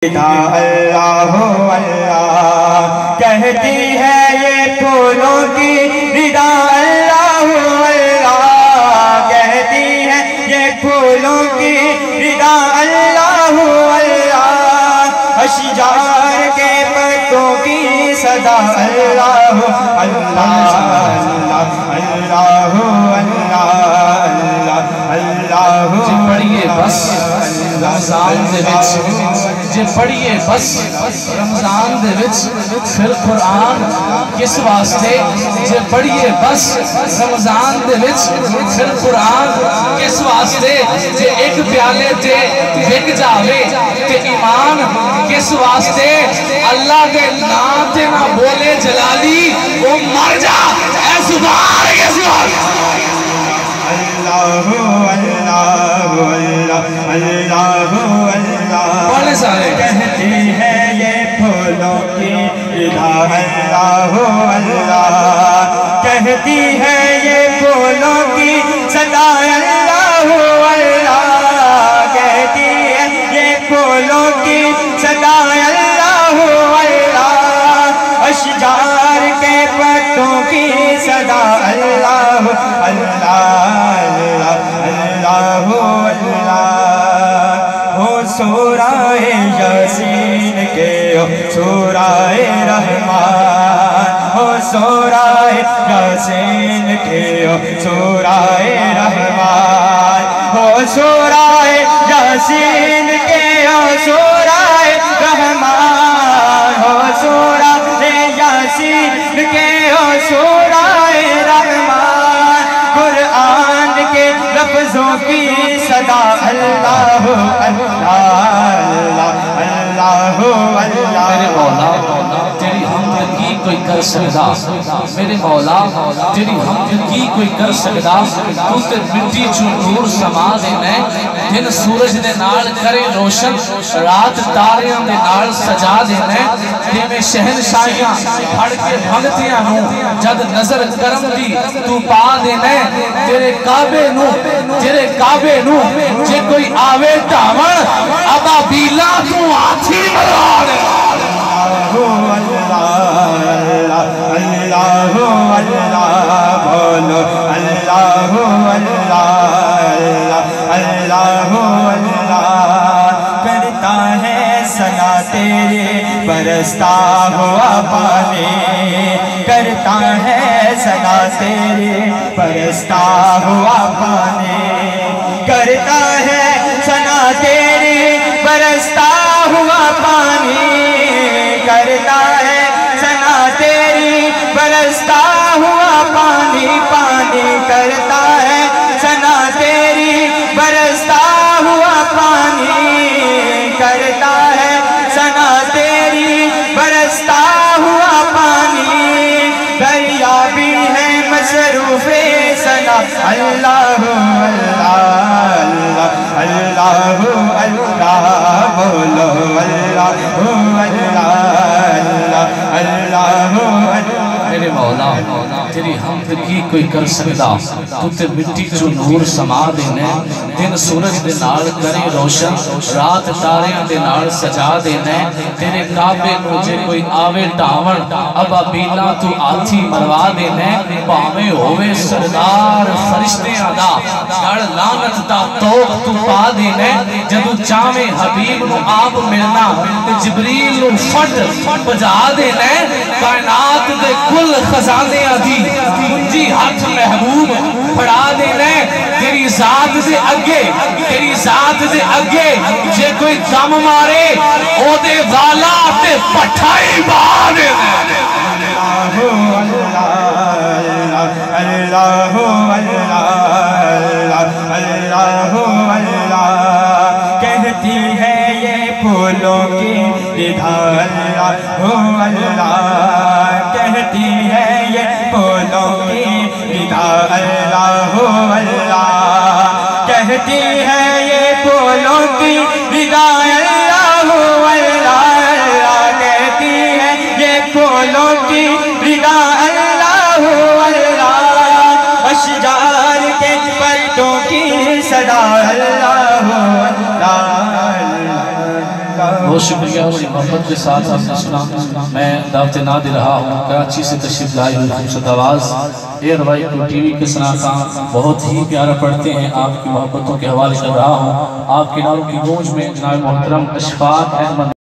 اللہ اللہ کہتی ہے یہ پھولوں کی ردا، اللہ اللہ کہتی ہے یہ پھولوں کی ردا، اللہ اللہ اشجار کے پتوں کی صدا، اللہ اللہ اللہ اللہ اللہ پڑھیے بس رمضان دے وچ، جے پڑھیے بس رمضان دے وچ پھر قرآن کس واسطے، جے پڑھیے بس رمضان دے وچ پھر قرآن کس واسطے، جے ایک پیالے تے وک جاوے تے ایمان کس واسطے، اللہ دے نام تے نہ بولے جلالی وہ مر جا اے زبان کس واسطے۔ اللہ اللہ اللہ اللہ بولے سارے کہتی ہے یہ پھولوں کی ردا، اللہ اللہ کہتی ہے یہ پھولوں کی صدا، اللہ اللہ کہتی ہے یہ پھولوں کی صدا، اللہ اللہ اشجار کے پتوں کی صدا، اللہ اللہ اللہ ہو سورہ یاسین کے ہو سورہ رحمان، ہو سورہ یاسین کے ہو سورہ رحمان، ہو سورہ یاسین کے ہو سورہ رحمان، ہو سورہ یاسین کے ہو سورہ رحمان، قرآن کے لفظوں کی صدا، اللہ اللہ اللہ اللہ میرے مولا تیری حمد کی کوئی کر سکتا، میرے مولا تیری حمد کی کوئی کر سکتا، تو تے مٹی چو نور سما دینے، دن سورج دے نال کرے روشن، رات تاریاں دے نال سجا دینے، دے میں شہنشاہیاں پھڑ کے بھگتیاں ہوں، جد نظر کرم دی تو پا دینے، تیرے کعبے نو جے کوئی آوے ڈاون ابا بیلا تو آتھی مرا دے۔ اللہ اللہ بولو اللہ اللہ اللہ کرتا ہے ثنا تیرے برستا ہوا پانی، کرتا ہے ثنا تیرے برستا ہوا پانی، کرتا ہے ثنا تیرے برستا ہوا پانی، کرتا ہے ثنا تیری برستا ہوا پانی، پانی کرتا ہے ثنا تیری برستا ہوا پانی، کرتا ہے ثنا تیری برستا ہوا پانی، دریا بھی ہے مصروف ثنا، اللہ اللہ اللہ اللہ بولو اللہ اللہ اللہ میرے مولا تیری حمد کی کوئی کر سکتا، تو تے مٹی چو نور سما دینے، دن سورج دے نال کرے روشن، رات تاریاں دے نال سجا دینے، تیرے کعبے نو جے کوئی آوے ڈاون ابا بیلا تو آتھی مروا دینے، پاویں ہوئے سردار فرشتیاں دا گڑ لعنت دا توق تو پا دینے، جدو چاویں حبیب نو آپ ملنا جبریل نو فٹ بجا دینے، کائنات دے کل خزانیاں دی منجی ہاتھ محبوب پڑھا دینے، تیری ذات دے اگے، تیری ذات دے اگے جے کوئی دم مارے او دے والا تے پٹھائی با دینے۔ اللہ اللہ اللہ کہتی ہے یہ پھولوں کی ردا، اللہ اللہ کہتی ہے یہ پھولوں کی ردا، اللہ اللہ کہتی ہے یہ پھولوں کی ردا، اللہ اللہ کہتی ہے یہ پھولوں کی ردا، اللہ اللہ اشجار کے پتوں کی صدا، اللہ اللہ شکریہ، بڑی محبت کے ساتھ آپ نے سنا۔ میں دعوت نہ دے رہا ہوں کراچی سے تشریف لائے ہوئے خوبصورت آواز اے روائی کو ٹی وی کے سناتا بہت ہی پیارا پڑھتے ہیں، آپ کی محبتوں کے حوالے کر رہا ہوں۔ آپ کے نعروں کی گونج میں جناب محترم اشفاق احمد